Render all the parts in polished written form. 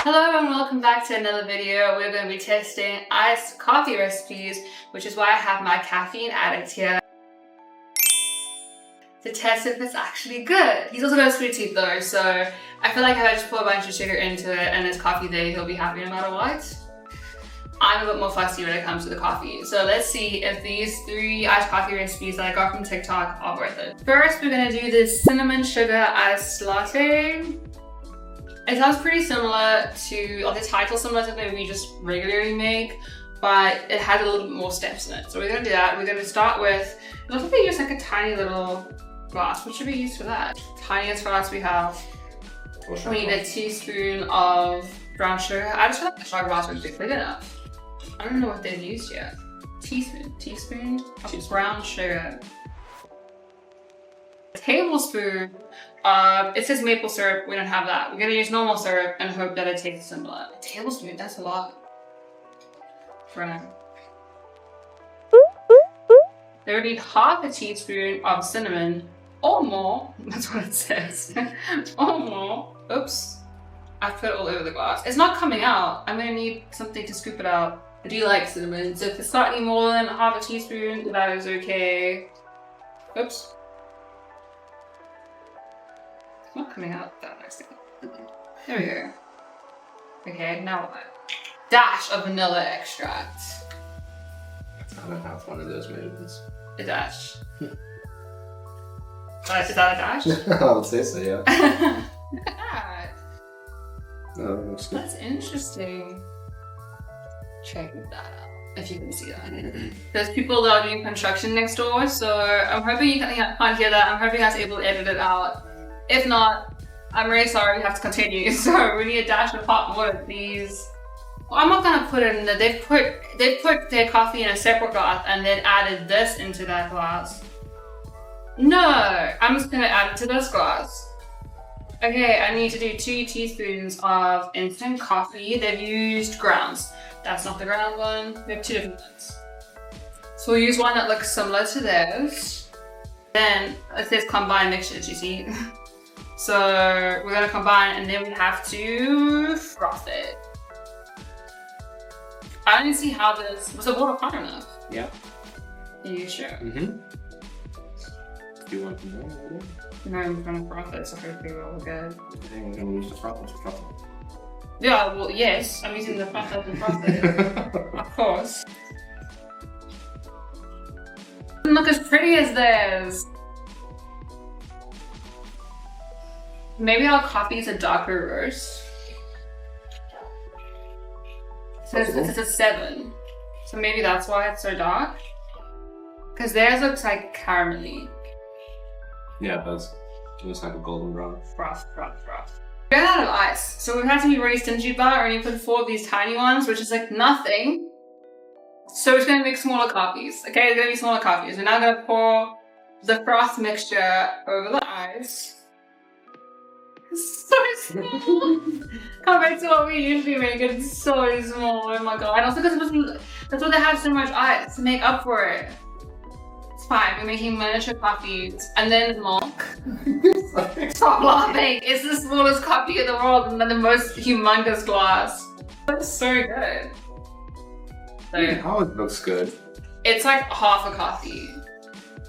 Hello and welcome back to another video. We're going to be testing iced coffee recipes, which is why I have my caffeine addict here to test if it's actually good. He's also got a sweet tooth though, so I feel like if I just put a bunch of sugar into it and it's coffee day, he'll be happy no matter what. I'm a bit more fussy when it comes to the coffee. So let's see if these 3 iced coffee recipes that I got from TikTok are worth it. First, we're going to do this cinnamon sugar iced latte. It sounds pretty similar to, or the title similar to something we just regularly make, but it has a little bit more steps in it. So we're gonna do that. We're gonna start with, it looks like they use like a tiny little glass. What should we use for that? Tiniest glass we have. We need a teaspoon of brown sugar. I just feel like the shot glass would be big enough. I don't know what they've used yet. Teaspoon of brown sugar. A tablespoon. It says maple syrup, we don't have that. We're gonna use normal syrup and hope that it tastes similar. A tablespoon, that's a lot. For now. Then we need half a teaspoon of cinnamon, or more, that's what it says, or more. Oops, I put it all over the glass. It's not coming out. I'm gonna need something to scoop it out. I do like cinnamon, so if it's slightly more than half a teaspoon, that is okay. Oops. Not coming out that nicely. There we go. Okay, now what? Dash of vanilla extract. I don't have one of those measurements. A dash. Is that a dash? I would say so, yeah. Look at that. No, that looks good. That's interesting. Check that out, if you can see that. There's people that are doing construction next door, so I'm hoping you can't hear that. I'm hoping I was able to edit it out. If not, I'm really sorry we have to continue. So we need a dash of hot water, please. Well, I'm not gonna put it in there. They've put their coffee in a separate glass and then added this into that glass. No, I'm just gonna add it to this glass. Okay, I need to do 2 teaspoons of instant coffee. They've used grounds. That's not the ground one. We have 2 different ones. So we'll use one that looks similar to this. Then it says combine mixtures, you see. So we're gonna combine and then we have to froth it. I don't see how this, was the water hot enough? Yeah. Are you sure? Mm-hmm. Do you want more water? No, I'm gonna froth it, so hopefully we're all good. I think we're gonna use the frother to froth Yeah, well, yes, I'm using the frother to froth it. Of course. Doesn't look as pretty as theirs. Maybe our coffee is a darker roast. So it's a 7. So maybe that's why it's so dark. Because theirs looks like caramelly. Yeah, it does. It looks like a golden brown. Froth. We're out of ice. So we've had to be really stingy about it. We only put 4 of these tiny ones, which is like nothing. So it's going to make smaller coffees. Okay, it's going to be smaller coffees. We're now going to pour the froth mixture over the ice. So small. Compared to what we usually make, it's so small. Oh my god. And also because that's why they have so much ice to make up for it. It's fine. We're making miniature coffees and then milk. Stop laughing. It's the smallest coffee in the world and then the most humongous glass. It's so good. So, How it looks good. it's like half a coffee,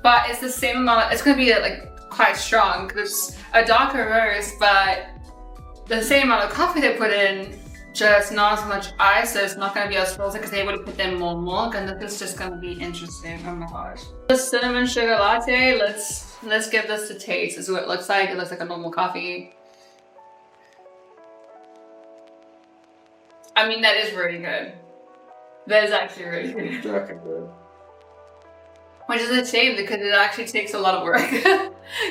but it's the same amount. It's gonna be like quite strong because it's a darker roast, but the same amount of coffee they put in, just not as much ice, so it's not going to be as frozen because they would have put in more milk, and this is just going to be interesting. Oh my gosh. The cinnamon sugar latte, let's give this a taste. This is what it looks like. It looks like a normal coffee. I mean, that is really good. That is actually really good. Dark and good. Which is a shame because it actually takes a lot of work.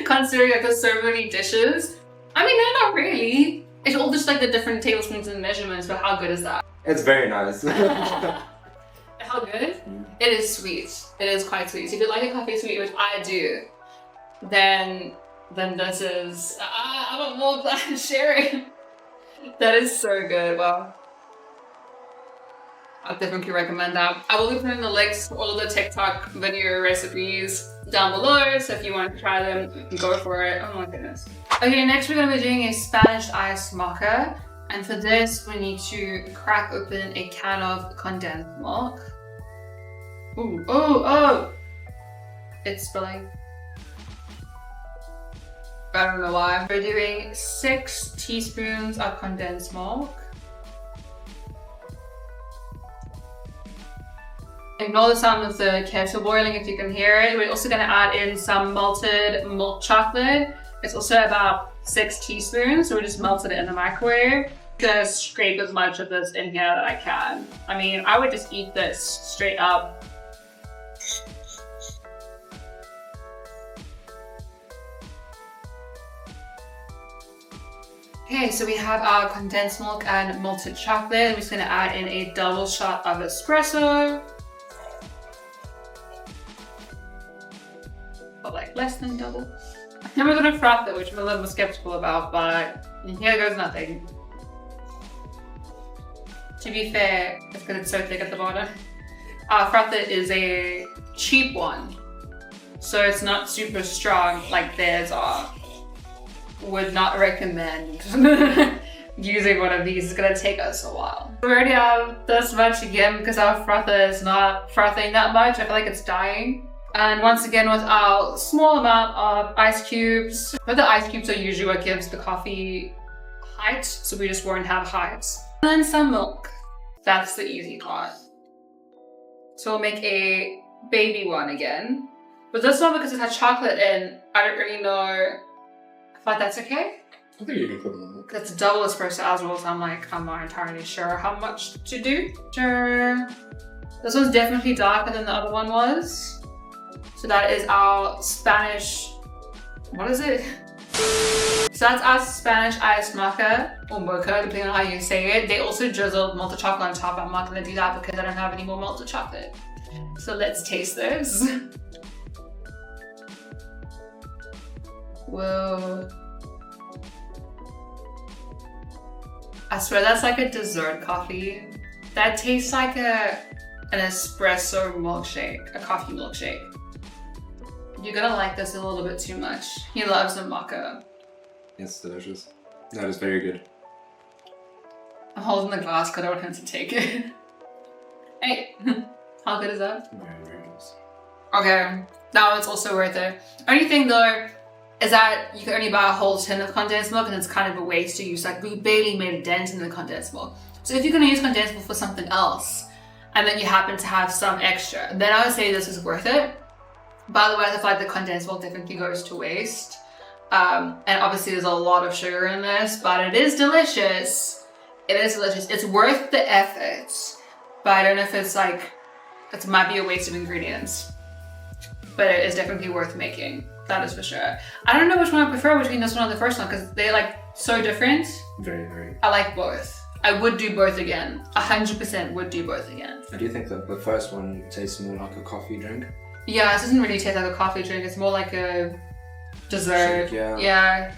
Considering that there's so many dishes. I mean, no, not really. It's all just like the different tablespoons and measurements, but how good is that? It's very nice. How good? It is sweet. It is quite sweet. So if you like a coffee sweet, which I do, then this is, I want more of that sharing. That is so good. Wow. I definitely recommend that. I will be putting the links to all of the TikTok video recipes down below, so if you want to try them, go for it. Oh my goodness. Okay, next we're going to be doing a Spanish iced mocha. And for this, we need to crack open a can of condensed milk. Ooh, oh! It's spilling. I don't know why. We're doing 6 teaspoons of condensed milk. Ignore the sound of the kettle boiling if you can hear it. We're also going to add in some melted milk chocolate. It's also about 6 teaspoons, so we just melted it in the microwave. Just scrape as much of this in here that I can. I mean, I would just eat this straight up. Okay, so we have our condensed milk and melted chocolate. I'm just going to add in a double shot of espresso. But like less than double. I'm never going to froth it, which I'm a little more skeptical about, but here goes nothing. To be fair, it's because it's so thick at the bottom. Our frother is a cheap one, so it's not super strong like theirs are. Would not recommend using one of these. It's gonna take us a while. We already have this much again because our frother is not frothing that much. I feel like it's dying. And once again with our small amount of ice cubes. But the ice cubes are usually what gives the coffee height, so we just won't have heights. And then some milk. That's the easy part. So we'll make a baby one again. But this one, because it has chocolate in, I don't really know if that's okay. I think you can put them on. That's double espresso as well, so I'm not entirely sure how much to do. Sure. This one's definitely darker than the other one was. So that is our Spanish, what is it? So that's our Spanish iced mocha, or mocha, depending on how you say it. They also drizzled melted chocolate on top. I'm not gonna do that because I don't have any more melted chocolate. So let's taste this. Whoa. I swear that's like a dessert coffee. That tastes like an espresso milkshake, a coffee milkshake. You're gonna like this a little bit too much. He loves the mocha. It's delicious. That is very good. I'm holding the glass because I don't want him to take it. Hey, how good is that? Very, very nice. Okay, that one's also worth it. Only thing though, is that you can only buy a whole tin of condensed milk and it's kind of a waste to use. Like we barely made a dent in the condensed milk. So if you're gonna use condensed milk for something else, and then you happen to have some extra, then I would say this is worth it. By the way, I feel like the condensed milk definitely goes to waste. And obviously there's a lot of sugar in this, but it is delicious. It is delicious. It's worth the effort, but I don't know if it's like, it might be a waste of ingredients. But it is definitely worth making. That is for sure. I don't know which one I prefer between this one and the first one because they're like so different. Very, very. I like both. I would do both again. 100% would do both again. I do think that the first one tastes more like a coffee drink. Yeah, it doesn't really taste like a coffee drink. It's more like a dessert. Shake, yeah. Yeah.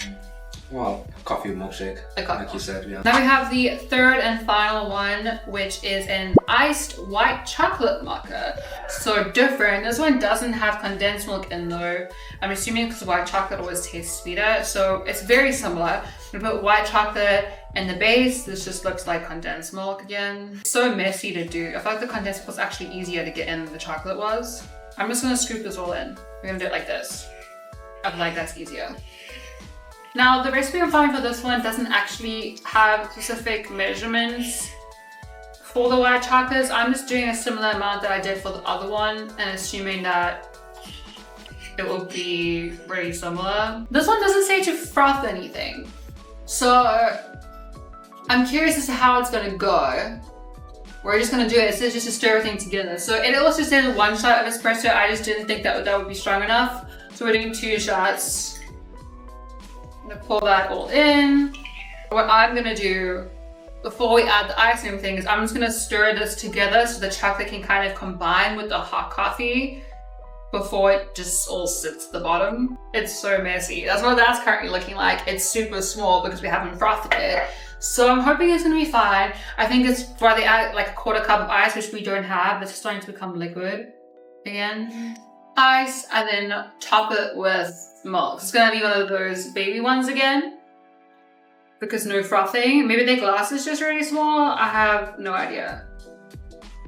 Well, coffee milkshake, like you said, yeah. Now we have the third and final one, which is an iced white chocolate mocha. So different. This one doesn't have condensed milk in though. I'm assuming because white chocolate always tastes sweeter. So it's very similar. We put white chocolate in the base. This just looks like condensed milk again. So messy to do. I feel like the condensed milk was actually easier to get in than the chocolate was. I'm just gonna scoop this all in. We're gonna do it like this. I feel like that's easier. Now, the recipe I'm following for this one doesn't actually have specific measurements for the white chocolates. I'm just doing a similar amount that I did for the other one and assuming that it will be very similar. This one doesn't say to froth anything. So I'm curious as to how it's gonna go. We're just gonna do it. It says just to stir everything together. So it also says 1 shot of espresso. I just didn't think that would be strong enough. So we're doing 2 shots. I'm gonna pour that all in. What I'm gonna do before we add the ice and everything is I'm just gonna stir this together so the chocolate can kind of combine with the hot coffee before it just all sits at the bottom. It's so messy. That's what that's currently looking like. It's super small because we haven't frothed it. So I'm hoping it's gonna be fine. I think it's why they add like a 1/4 cup of ice, which we don't have. It's starting to become liquid again. Ice and then top it with milk. It's gonna be one of those baby ones again. because no frothing. Maybe their glass is just really small. I have no idea.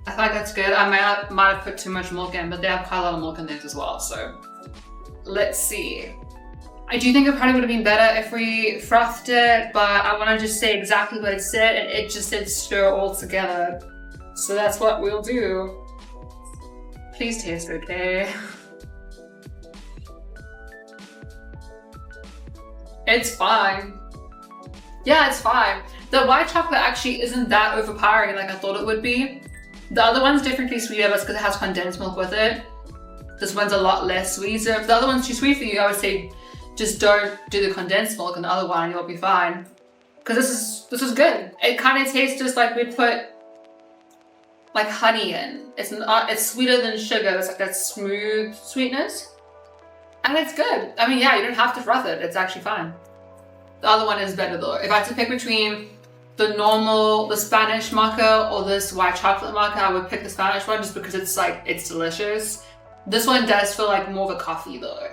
I feel like that's good. I might have put too much milk in, but they have quite a lot of milk in theirs as well. So let's see. I do think it probably would have been better if we frothed it, but I want to just say exactly what it said, and it just said stir all together. So that's what we'll do. Please taste okay. It's fine. Yeah, it's fine. The white chocolate actually isn't that overpowering like I thought it would be. The other one's definitely sweeter, but it's because it has condensed milk with it. This one's a lot less sweet. So if the other one's too sweet for you, I would say just don't do the condensed milk in the other one and you'll be fine. Because this is good. It kind of tastes just like we'd put like honey in. It's sweeter than sugar. It's like that smooth sweetness. And it's good. I mean, yeah, you don't have to froth it. It's actually fine. The other one is better though. If I had to pick between the Spanish mocha or this white chocolate mocha, I would pick the Spanish one just because it's delicious. This one does feel like more of a coffee though.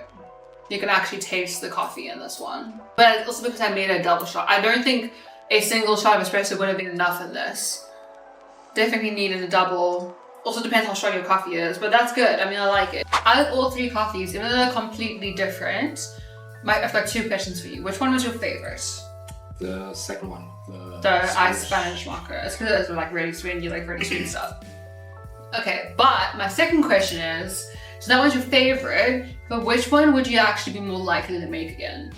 You can actually taste the coffee in this one. But also because I made a double shot. I don't think a single shot of espresso would have been enough in this. Definitely needed a double. Also depends how strong your coffee is, but that's good. I mean, I like it. I like all three coffees, even though they're completely different. I've got two questions for you. Which one was your favorite? The second one. The iced Spanish mocha. It's because it's like really sweet and you like really sweet stuff. Okay, but my second question is, so that was your favorite, but which one would you actually be more likely to make again?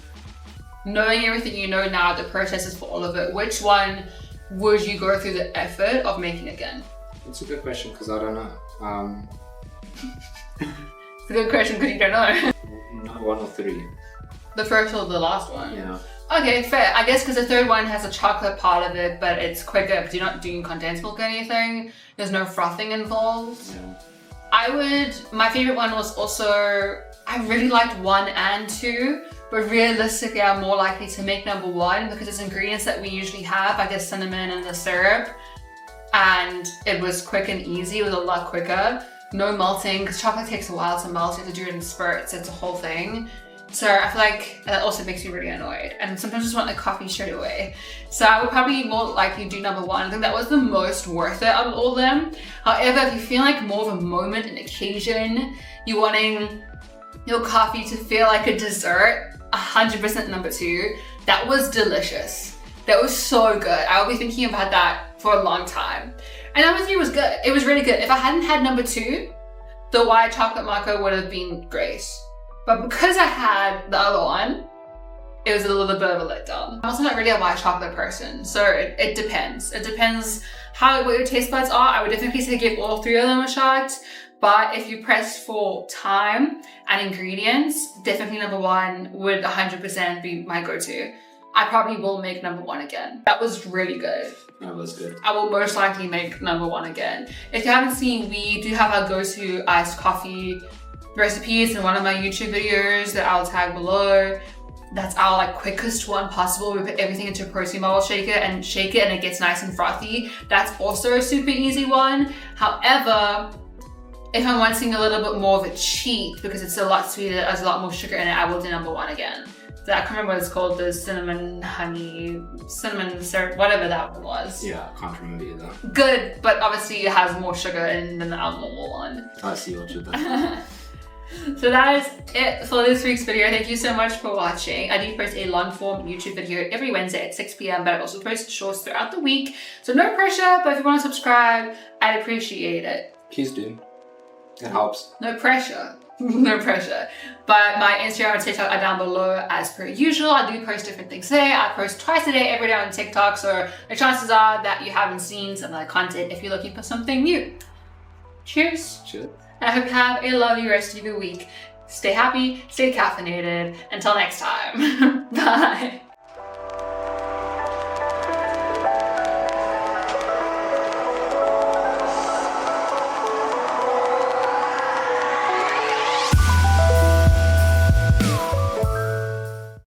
Knowing everything you know now, the processes for all of it, which one would you go through the effort of making again? It's a good question because I don't know. It's a good question because you don't know. Not one or three. The first or the last one? Yeah. Okay, fair. I guess because the third one has a chocolate part of it, but it's quicker because you're not doing condensed milk or anything. There's no frothing involved. Yeah. My favorite one was also, I really liked 1 and 2, but realistically I'm more likely to make number 1 because it's ingredients that we usually have, like the cinnamon and the syrup. And it was quick and easy, it was a lot quicker. No melting, because chocolate takes a while to melt, you have to do it in spurts, it's a whole thing. So I feel like that also makes me really annoyed. And sometimes I just want a coffee straight away. So I would probably more likely do number 1. I think that was the most worth it out of all of them. However, if you feel like more of a moment, an occasion, you're wanting your coffee to feel like a dessert, 100% number 2. That was delicious. That was so good. I will be thinking about that for a long time. And number 3 was good. It was really good. If I hadn't had number 2, the white chocolate mocha would have been great. But because I had the other one, it was a little bit of a letdown. I'm also not really a white chocolate person, so it depends. It depends what your taste buds are. I would definitely say give all 3 of them a shot. But if you press for time and ingredients, definitely number 1 would 100% be my go-to. I probably will make number 1 again. That was really good. That was good. I will most likely make number 1 again. If you haven't seen, we do have our go-to iced coffee recipes in one of my YouTube videos that I'll tag below. That's our like quickest one possible. We put everything into a protein bottle shaker and shake it and it gets nice and frothy. That's also a super easy one. However, if I'm wanting a little bit more of a cheat because it's a lot sweeter, there's a lot more sugar in it, I will do number 1 again. So I can't remember what it's called, the cinnamon syrup, whatever that one was. Yeah, I can't remember either. Good, but obviously it has more sugar in than the normal one. I see what you're doing. So that is it for this week's video. Thank you so much for watching. I do post a long form YouTube video every Wednesday at 6 p.m, but I also post shorts throughout the week. So no pressure, but if you want to subscribe, I'd appreciate it. Please do. It helps. No pressure. No pressure. But my Instagram and TikTok are down below as per usual. I do post different things there. I post twice a day, every day on TikTok, so the chances are that you haven't seen some of the content if you're looking for something new. Cheers. Cheers. I hope you have a lovely rest of your week. Stay happy, stay caffeinated. Until next time. Bye.